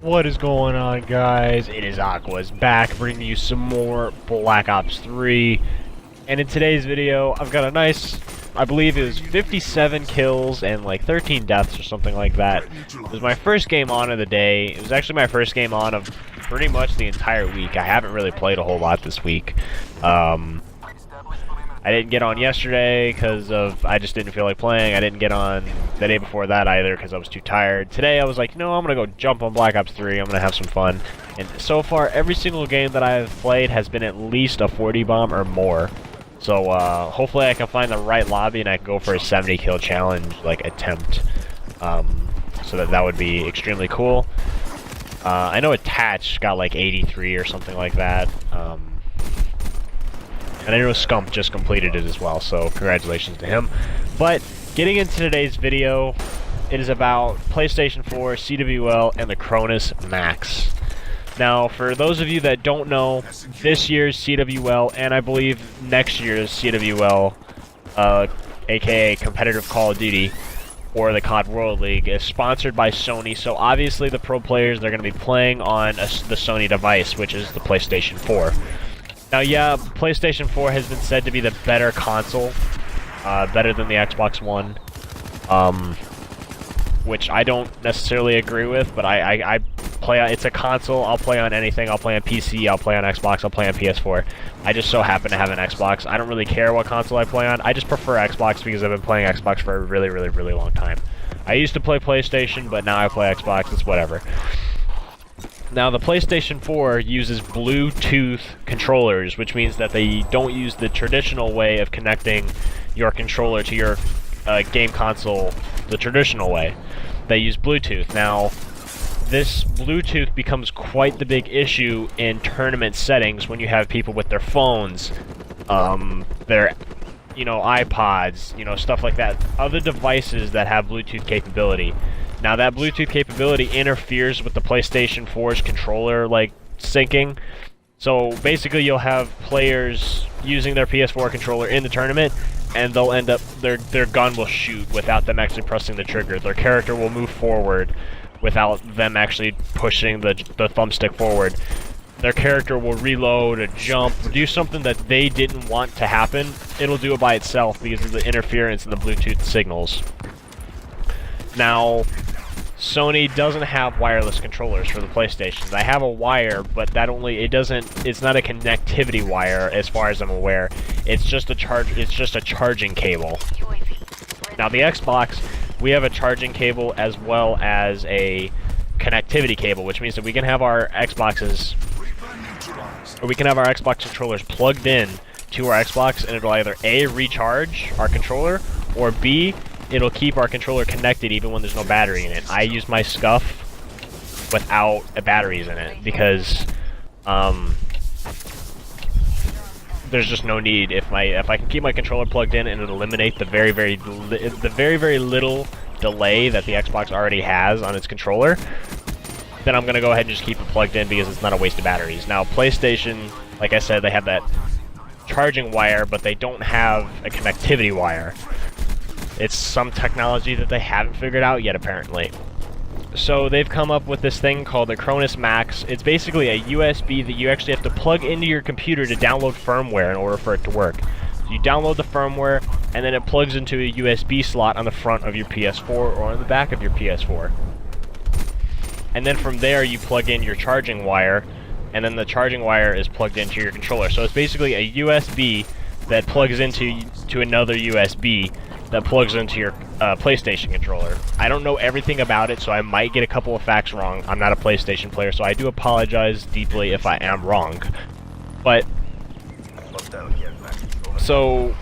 What is going on, guys? It is Aqua's back, bringing you some more Black Ops 3. And in today's video, I've got a nice, I believe it was 57 kills and like 13 deaths or something like that. It was my first game on of the day. It was actually my first game on of pretty much the entire week. I haven't really played a whole lot this week. I didn't get on yesterday because I just didn't feel like playing. I didn't get on the day before that either because I was too tired. Today I was like, no, I'm going to go jump on Black Ops 3. I'm going to have some fun. And so far, every single game that I've played has been at least a 40 bomb or more. So hopefully I can find the right lobby and I can go for a 70 kill challenge, like attempt. So that would be extremely cool. I know Attach got like 83 or something like that. And I know Scump just completed it as well, so congratulations to him. But getting into today's video, it is about PlayStation 4, CWL, and the Croons Max. Now, for those of you that don't know, this year's CWL, and I believe next year's CWL, aka Competitive Call of Duty, or the COD World League, is sponsored by Sony, so obviously the pro players, they're going to be playing on the Sony device, which is the PlayStation 4. Now, yeah, PlayStation 4 has been said to be the better console, better than the Xbox One, which I don't necessarily agree with, but I play on, it's a console, I'll play on anything, I'll play on PC, I'll play on Xbox, I'll play on PS4. I just so happen to have an Xbox. I don't really care what console I play on, I just prefer Xbox because I've been playing Xbox for a really, really, really long time. I used to play PlayStation, but now I play Xbox, it's whatever. Now, the PlayStation 4 uses Bluetooth controllers, which means that they don't use the traditional way of connecting your controller to your game console the traditional way. They use Bluetooth. Now, this Bluetooth becomes quite the big issue in tournament settings when you have people with their phones, their, iPods, stuff like that. Other devices that have Bluetooth capability. Now, that Bluetooth capability interferes with the PlayStation 4's controller, syncing. So, basically, you'll have players using their PS4 controller in the tournament, and they'll end up, their gun will shoot without them actually pressing the trigger. Their character will move forward without them actually pushing the thumbstick forward. Their character will reload, a jump, do something that they didn't want to happen. It'll do it by itself because of the interference in the Bluetooth signals. Now, Sony doesn't have wireless controllers for the PlayStation. They have a wire, but it's not a connectivity wire as far as I'm aware. It's just a charging cable. Now, the Xbox, we have a charging cable as well as a connectivity cable, which means that we can have our Xbox controllers plugged in to our Xbox, and it'll either A, recharge our controller, or B, it'll keep our controller connected even when there's no battery in it. I use my Scuff without batteries in it because there's just no need. If I can keep my controller plugged in and eliminate the very, very little delay that the Xbox already has on its controller, then I'm gonna go ahead and just keep it plugged in because it's not a waste of batteries. Now, PlayStation, like I said, they have that charging wire, but they don't have a connectivity wire. It's some technology that they haven't figured out yet, apparently. So they've come up with this thing called the Croons Max. It's basically a USB that you actually have to plug into your computer to download firmware in order for it to work. So you download the firmware, and then it plugs into a USB slot on the front of your PS4 or on the back of your PS4. And then from there, you plug in your charging wire, and then the charging wire is plugged into your controller. So it's basically a USB that plugs into another USB that plugs into your PlayStation controller. I don't know everything about it, so I might get a couple of facts wrong. I'm not a PlayStation player, so I do apologize deeply if I am wrong. But, so,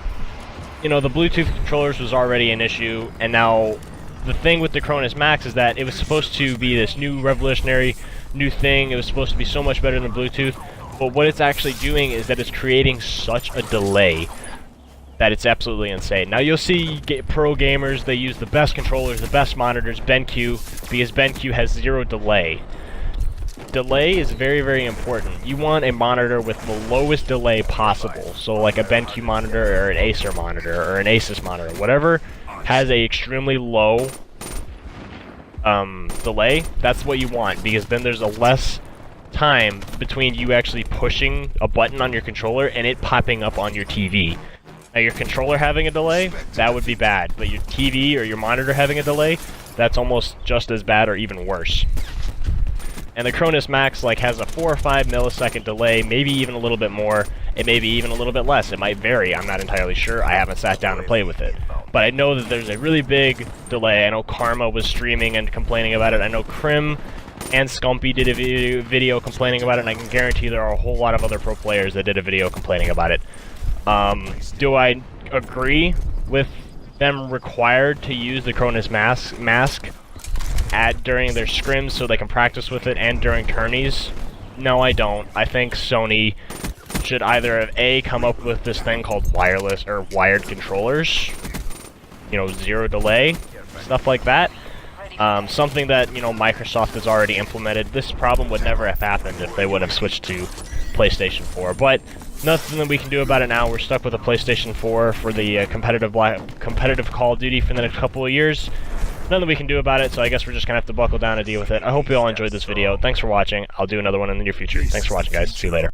the Bluetooth controllers was already an issue, and now the thing with the Croons Max is that it was supposed to be this new revolutionary new thing. It was supposed to be so much better than Bluetooth, but what it's actually doing is that it's creating such a delay that it's absolutely insane. Now, you'll see pro gamers, they use the best controllers, the best monitors, BenQ, because BenQ has zero delay. Delay is very, very important. You want a monitor with the lowest delay possible, so like a BenQ monitor or an Acer monitor or an Asus monitor, whatever has a extremely low delay, that's what you want, because then there's a less time between you actually pushing a button on your controller and it popping up on your TV. Now, your controller having a delay, that would be bad, but your TV or your monitor having a delay, that's almost just as bad or even worse. And the Cronus Max like has a 4 or 5 millisecond delay, maybe even a little bit more, it may be even a little bit less. It might vary, I'm not entirely sure, I haven't sat down and played with it. But I know that there's a really big delay. I know Karma was streaming and complaining about it, I know Crim and Scumpy did a video complaining about it, and I can guarantee there are a whole lot of other pro players that did a video complaining about it. Do I agree with them required to use the Cronus mask during their scrims so they can practice with it and during tourneys? No, I don't. I think Sony should either have A, come up with this thing called wireless or wired controllers, you know, 0 delay, stuff like that. Something that, you know, Microsoft has already implemented. This problem would never have happened if they would have switched to PlayStation 4, but nothing that we can do about it now. We're stuck with a PlayStation 4 for the competitive Call of Duty for the next couple of years. Nothing we can do about it, so I guess we're just gonna have to buckle down and deal with it. I hope you all enjoyed this video. Thanks for watching. I'll do another one in the near future. Thanks for watching, guys. See you later.